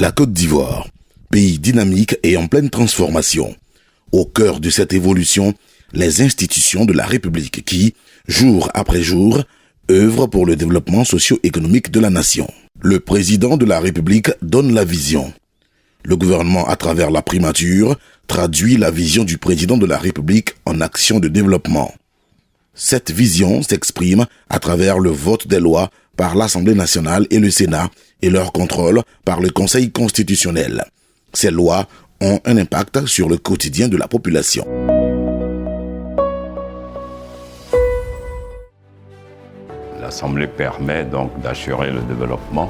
La Côte d'Ivoire, pays dynamique et en pleine transformation. Au cœur de cette évolution, les institutions de la République qui, jour après jour, œuvrent pour le développement socio-économique de la nation. Le président de la République donne la vision. Le gouvernement, à travers la primature, traduit la vision du président de la République en action de développement. Cette vision s'exprime à travers le vote des lois par l'Assemblée nationale et le Sénat et leur contrôle par le Conseil constitutionnel. Ces lois ont un impact sur le quotidien de la population. L'Assemblée permet donc d'assurer le développement,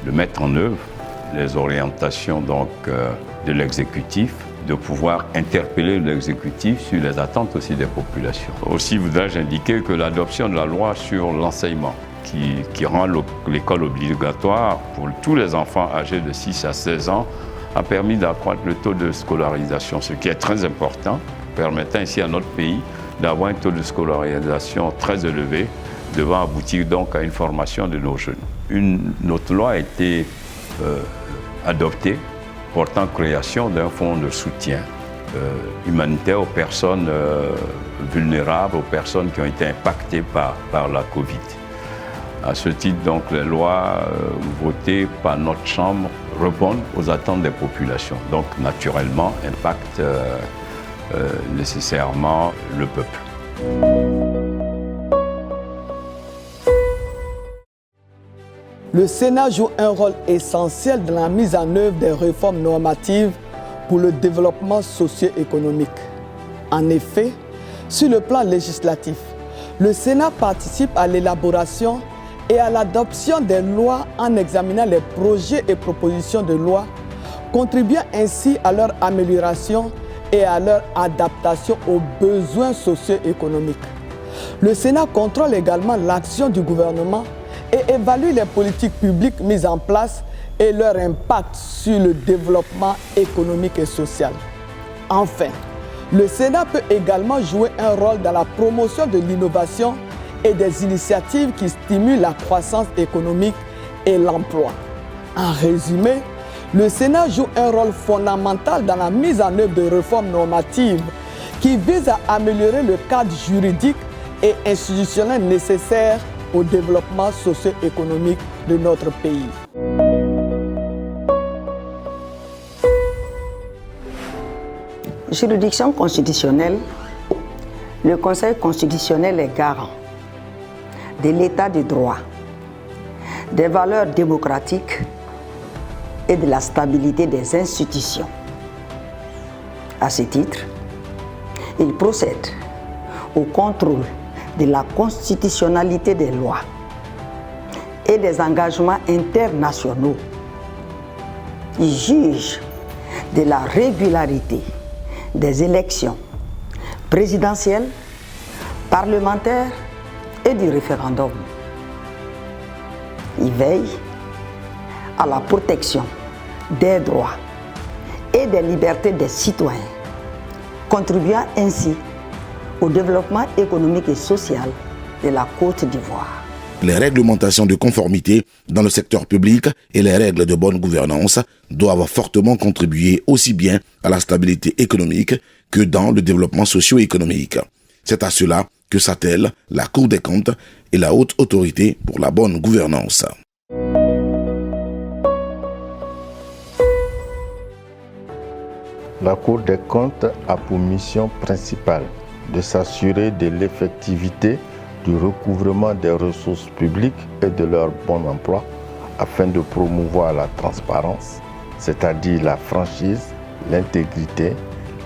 de mettre en œuvre les orientations de l'exécutif, de pouvoir interpeller l'exécutif sur les attentes aussi des populations. Aussi voudrais-je indiquer que l'adoption de la loi sur l'enseignement qui rend l'école obligatoire pour tous les enfants âgés de 6 à 16 ans a permis d'accroître le taux de scolarisation, ce qui est très important, permettant ici à notre pays d'avoir un taux de scolarisation très élevé, devant aboutir donc à une formation de nos jeunes. Une autre loi a été adoptée portant création d'un fonds de soutien humanitaire aux personnes vulnérables, aux personnes qui ont été impactées par la Covid. À ce titre, donc, les lois votées par notre Chambre répondent aux attentes des populations. Donc, naturellement, impactent nécessairement le peuple. Le Sénat joue un rôle essentiel dans la mise en œuvre des réformes normatives pour le développement socio-économique. En effet, sur le plan législatif, le Sénat participe à l'élaboration et à l'adoption des lois en examinant les projets et propositions de loi, contribuant ainsi à leur amélioration et à leur adaptation aux besoins socio-économiques. Le Sénat contrôle également l'action du gouvernement et évalue les politiques publiques mises en place et leur impact sur le développement économique et social. Enfin, le Sénat peut également jouer un rôle dans la promotion de l'innovation et des initiatives qui stimulent la croissance économique et l'emploi. En résumé, le Sénat joue un rôle fondamental dans la mise en œuvre de réformes normatives qui visent à améliorer le cadre juridique et institutionnel nécessaire au développement socio-économique de notre pays. Juridiction constitutionnelle, le Conseil constitutionnel est garant de l'état de droit, des valeurs démocratiques et de la stabilité des institutions. À ce titre, il procède au contrôle de la constitutionnalité des lois et des engagements internationaux. Il juge de la régularité des élections présidentielles, parlementaires et du référendum. Il veille à la protection des droits et des libertés des citoyens, contribuant ainsi au développement économique et social de la Côte d'Ivoire. Les réglementations de conformité dans le secteur public et les règles de bonne gouvernance doivent fortement contribuer aussi bien à la stabilité économique que dans le développement socio-économique. C'est à cela que s'attellent la Cour des comptes et la Haute Autorité pour la bonne gouvernance. La Cour des comptes a pour mission principale de s'assurer de l'effectivité du recouvrement des ressources publiques et de leur bon emploi afin de promouvoir la transparence, c'est-à-dire la franchise, l'intégrité,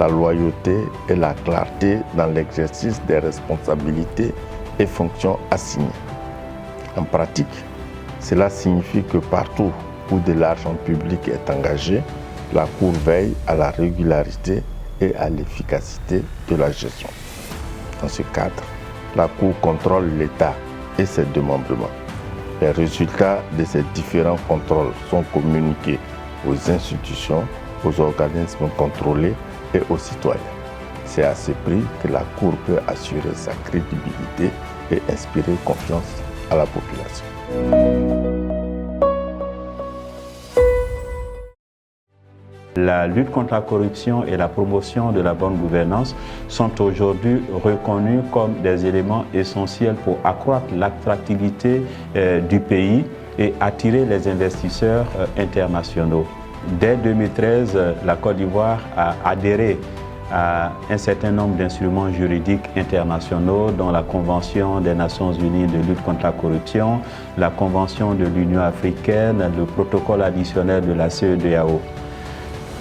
la loyauté et la clarté dans l'exercice des responsabilités et fonctions assignées. En pratique, cela signifie que partout où de l'argent public est engagé, la Cour veille à la régularité et à l'efficacité de la gestion. Dans ce cadre, la Cour contrôle l'État et ses démembrements. Les résultats de ces différents contrôles sont communiqués aux institutions, aux organismes contrôlés et aux citoyens. C'est à ce prix que la Cour peut assurer sa crédibilité et inspirer confiance à la population. La lutte contre la corruption et la promotion de la bonne gouvernance sont aujourd'hui reconnus comme des éléments essentiels pour accroître l'attractivité du pays et attirer les investisseurs internationaux. Dès 2013, la Côte d'Ivoire a adhéré à un certain nombre d'instruments juridiques internationaux, dont la Convention des Nations Unies de lutte contre la corruption, la Convention de l'Union africaine, le protocole additionnel de la CEDEAO.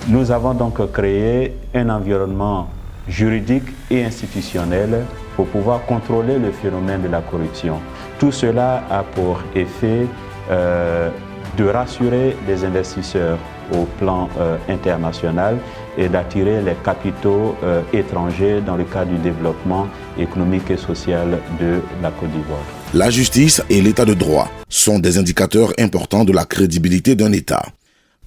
Nous avons donc créé un environnement juridique et institutionnel pour pouvoir contrôler le phénomène de la corruption. Tout cela a pour effet de rassurer les investisseurs au plan international et d'attirer les capitaux étrangers dans le cadre du développement économique et social de la Côte d'Ivoire. La justice et l'état de droit sont des indicateurs importants de la crédibilité d'un État.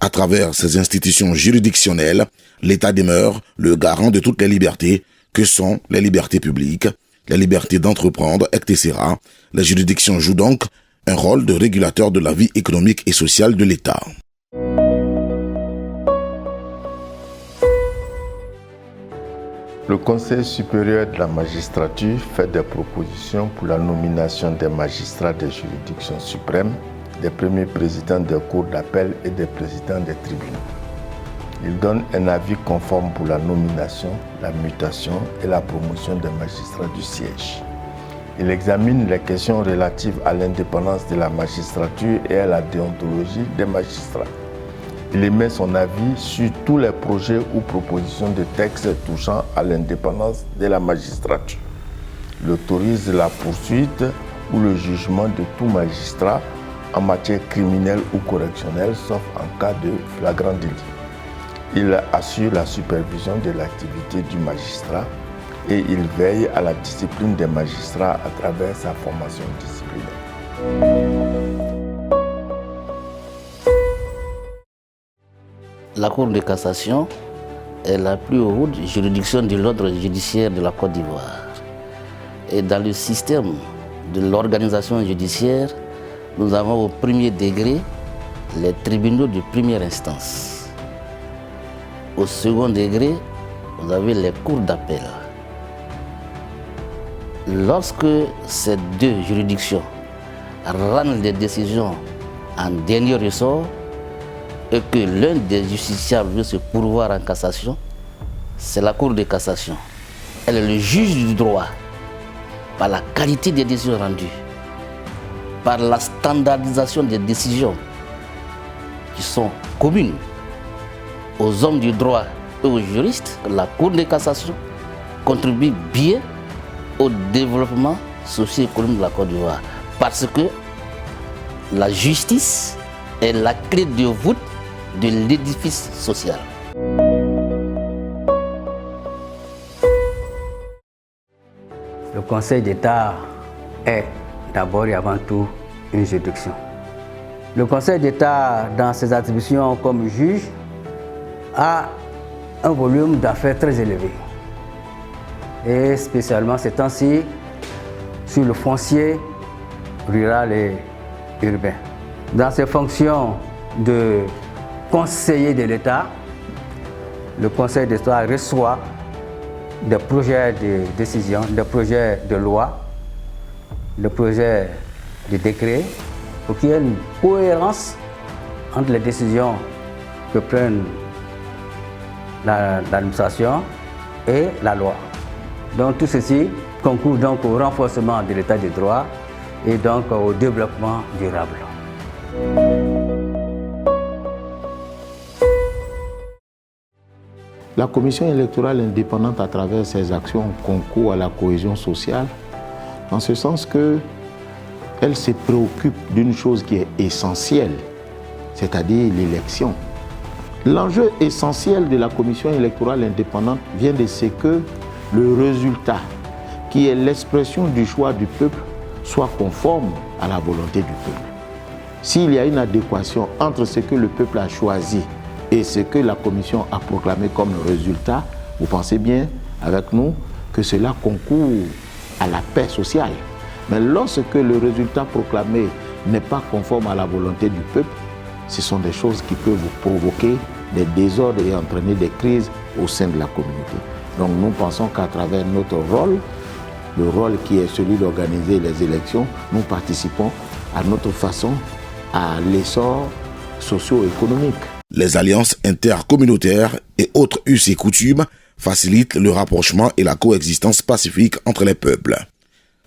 À travers ces institutions juridictionnelles, l'État demeure le garant de toutes les libertés que sont les libertés publiques, les libertés d'entreprendre, etc. Les juridictions jouent donc un rôle de régulateur de la vie économique et sociale de l'État. Le Conseil supérieur de la magistrature fait des propositions pour la nomination des magistrats des juridictions suprêmes, des premiers présidents des cours d'appel et des présidents des tribunaux. Il donne un avis conforme pour la nomination, la mutation et la promotion des magistrats du siège. Il examine les questions relatives à l'indépendance de la magistrature et à la déontologie des magistrats. Il émet son avis sur tous les projets ou propositions de textes touchant à l'indépendance de la magistrature. Il autorise la poursuite ou le jugement de tout magistrat en matière criminelle ou correctionnelle, sauf en cas de flagrant délit. Il assure la supervision de l'activité du magistrat et il veille à la discipline des magistrats à travers sa formation disciplinaire. La Cour de cassation est la plus haute juridiction de l'ordre judiciaire de la Côte d'Ivoire. Et dans le système de l'organisation judiciaire, nous avons au premier degré les tribunaux de première instance. Au second degré, vous avez les cours d'appel. Lorsque ces deux juridictions rendent des décisions en dernier ressort, et que l'un des justiciables veut se pourvoir en cassation, c'est la Cour de cassation. Elle est le juge du droit par la qualité des décisions rendues, par la standardisation des décisions qui sont communes aux hommes du droit et aux juristes. La Cour de cassation contribue bien au développement socio-économique de la Côte d'Ivoire parce que la justice est la clé de voûte de l'édifice social. Le Conseil d'État est d'abord et avant tout une juridiction. Le Conseil d'État, dans ses attributions comme juge, a un volume d'affaires très élevé. Et spécialement ces temps-ci, sur le foncier rural et urbain. Dans ses fonctions de conseiller de l'État, le Conseil d'État reçoit des projets de décision, des projets de loi, des projets de décret, pour qu'il y ait une cohérence entre les décisions que prennent l'administration et la loi. Donc tout ceci concourt donc au renforcement de l'état de droit et donc au développement durable. La Commission électorale indépendante, à travers ses actions, concourt à la cohésion sociale, en ce sens qu'elle se préoccupe d'une chose qui est essentielle, c'est-à-dire l'élection. L'enjeu essentiel de la Commission électorale indépendante vient de ce que le résultat, qui est l'expression du choix du peuple, soit conforme à la volonté du peuple. S'il y a une adéquation entre ce que le peuple a choisi et ce que la Commission a proclamé comme résultat, vous pensez bien avec nous que cela concourt à la paix sociale. Mais lorsque le résultat proclamé n'est pas conforme à la volonté du peuple, ce sont des choses qui peuvent vous provoquer des désordres et entraîner des crises au sein de la communauté. Donc nous pensons qu'à travers notre rôle, le rôle qui est celui d'organiser les élections, nous participons à notre façon à l'essor socio-économique. Les alliances intercommunautaires et autres us et coutumes facilitent le rapprochement et la coexistence pacifique entre les peuples.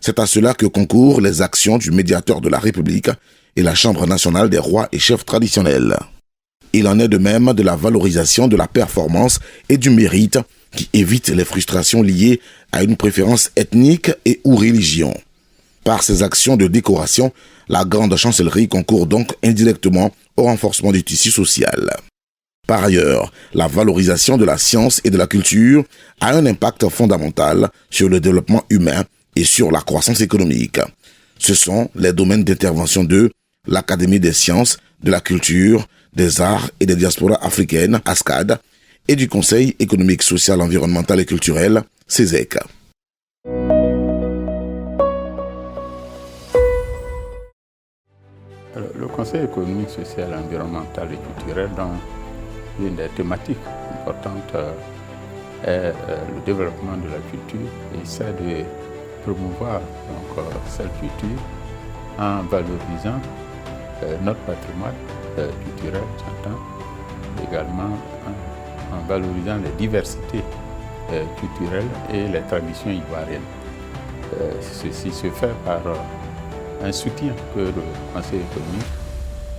C'est à cela que concourent les actions du médiateur de la République et la Chambre nationale des rois et chefs traditionnels. Il en est de même de la valorisation de la performance et du mérite qui évite les frustrations liées à une préférence ethnique et ou religion. Par ces actions de décoration, la grande chancellerie concourt donc indirectement au renforcement du tissu social. Par ailleurs, la valorisation de la science et de la culture a un impact fondamental sur le développement humain et sur la croissance économique. Ce sont les domaines d'intervention de l'Académie des sciences, de la culture, des arts et des diasporas africaines, ASCAD, et du Conseil économique, social, environnemental et culturel, CESEC. Le Conseil économique, social, environnemental et culturel, dans une des thématiques importantes est le développement de la culture et essaie de promouvoir cette culture en valorisant notre patrimoine culturel, j'entends, également en valorisant les diversités culturelles et les traditions ivoiriennes. Ceci se fait par un soutien que le Conseil économique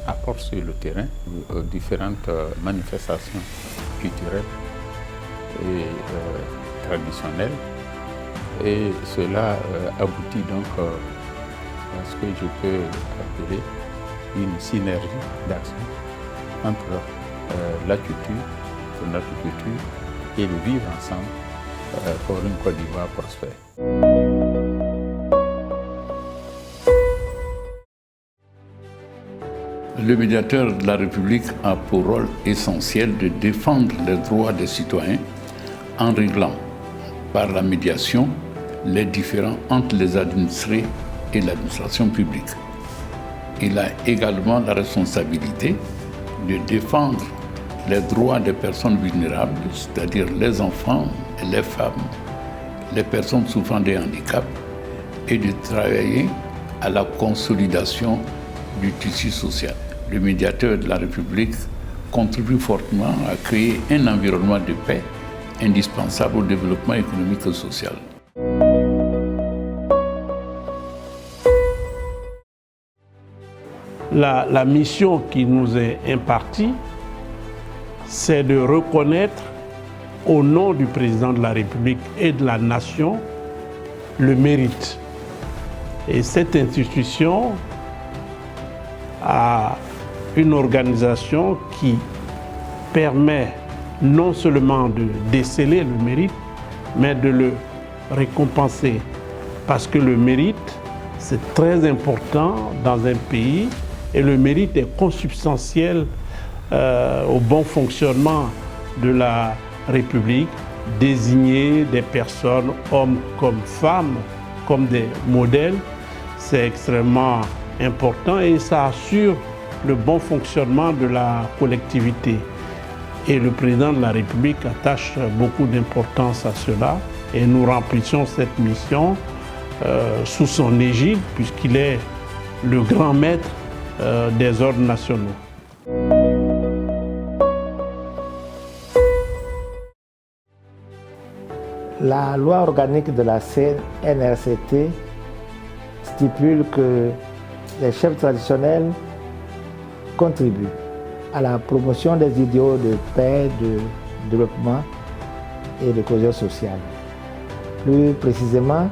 apporte sur le terrain aux différentes manifestations culturelles et traditionnelles. Et cela aboutit donc à ce que je peux appeler une synergie d'action entre la culture, notre culture, et le vivre ensemble pour une Côte d'Ivoire prospère. Le médiateur de la République a pour rôle essentiel de défendre les droits des citoyens en réglant par la médiation les différends entre les administrés et l'administration publique. Il a également la responsabilité de défendre les droits des personnes vulnérables, c'est-à-dire les enfants, les femmes, les personnes souffrant des handicaps, et de travailler à la consolidation du tissu social. Le médiateur de la République contribue fortement à créer un environnement de paix indispensable au développement économique et social. La mission qui nous est impartie, c'est de reconnaître au nom du président de la République et de la nation le mérite. Et cette institution a une organisation qui permet non seulement de déceler le mérite, mais de le récompenser. Parce que le mérite, c'est très important dans un pays et le mérite est consubstantiel au bon fonctionnement de la République. Désigner des personnes, hommes comme femmes, comme des modèles, c'est extrêmement important et ça assure le bon fonctionnement de la collectivité. Et le président de la République attache beaucoup d'importance à cela et nous remplissons cette mission sous son égide puisqu'il est le grand maître des ordres nationaux. La loi organique de la CNRCT stipule que les chefs traditionnels contribuent à la promotion des idéaux de paix, de développement et de cohésion sociale. Plus précisément,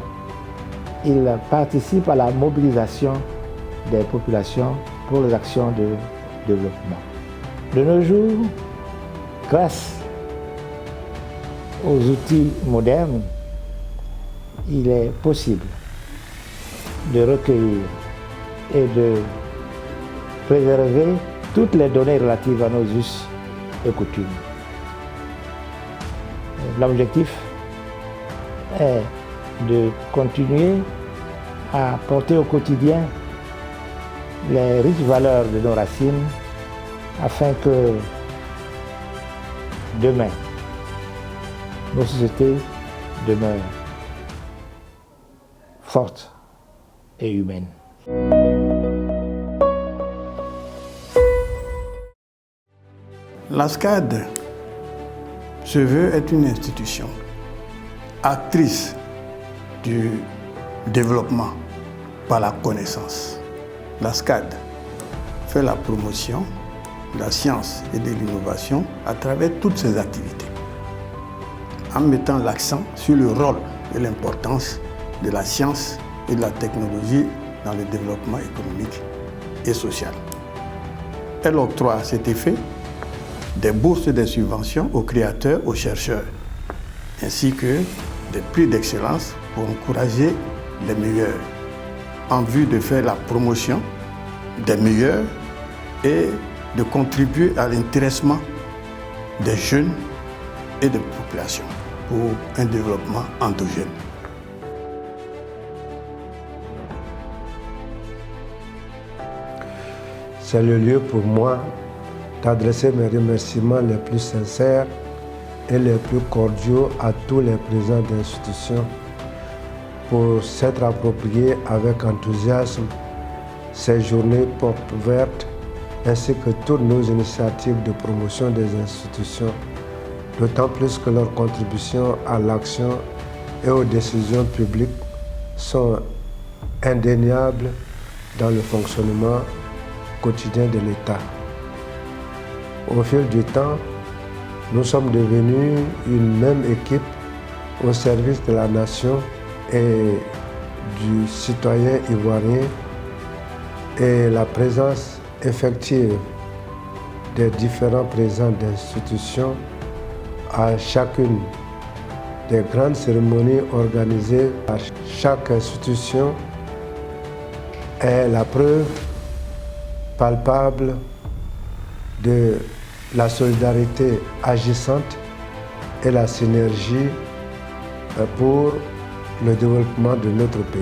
ils participent à la mobilisation des populations pour les actions de développement. De nos jours, grâce aux outils modernes, il est possible de recueillir et de préserver toutes les données relatives à nos us et coutumes. L'objectif est de continuer à porter au quotidien les riches valeurs de nos racines afin que demain, nos sociétés demeurent fortes et humaines. La SCAD se veut être une institution actrice du développement par la connaissance. La SCAD fait la promotion de la science et de l'innovation à travers toutes ses activités, en mettant l'accent sur le rôle et l'importance de la science et de la technologie dans le développement économique et social. Elle octroie à cet effet des bourses et des subventions aux créateurs, aux chercheurs, ainsi que des prix d'excellence pour encourager les meilleurs, en vue de faire la promotion des meilleurs et de contribuer à l'intéressement des jeunes et des populations pour un développement endogène. C'est le lieu pour moi d'adresser mes remerciements les plus sincères et les plus cordiaux à tous les présidents d'institutions pour s'être appropriés avec enthousiasme ces journées portes ouvertes ainsi que toutes nos initiatives de promotion des institutions, d'autant plus que leurs contributions à l'action et aux décisions publiques sont indéniables dans le fonctionnement quotidien de l'État. Au fil du temps, nous sommes devenus une même équipe au service de la nation et du citoyen ivoirien, et la présence effective des différents présidents d'institutions à chacune des grandes cérémonies organisées par chaque institution est la preuve palpable de la solidarité agissante et la synergie pour le développement de notre pays.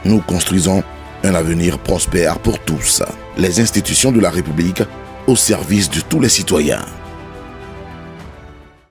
Nous construisons un avenir prospère pour tous. Les institutions de la République au service de tous les citoyens.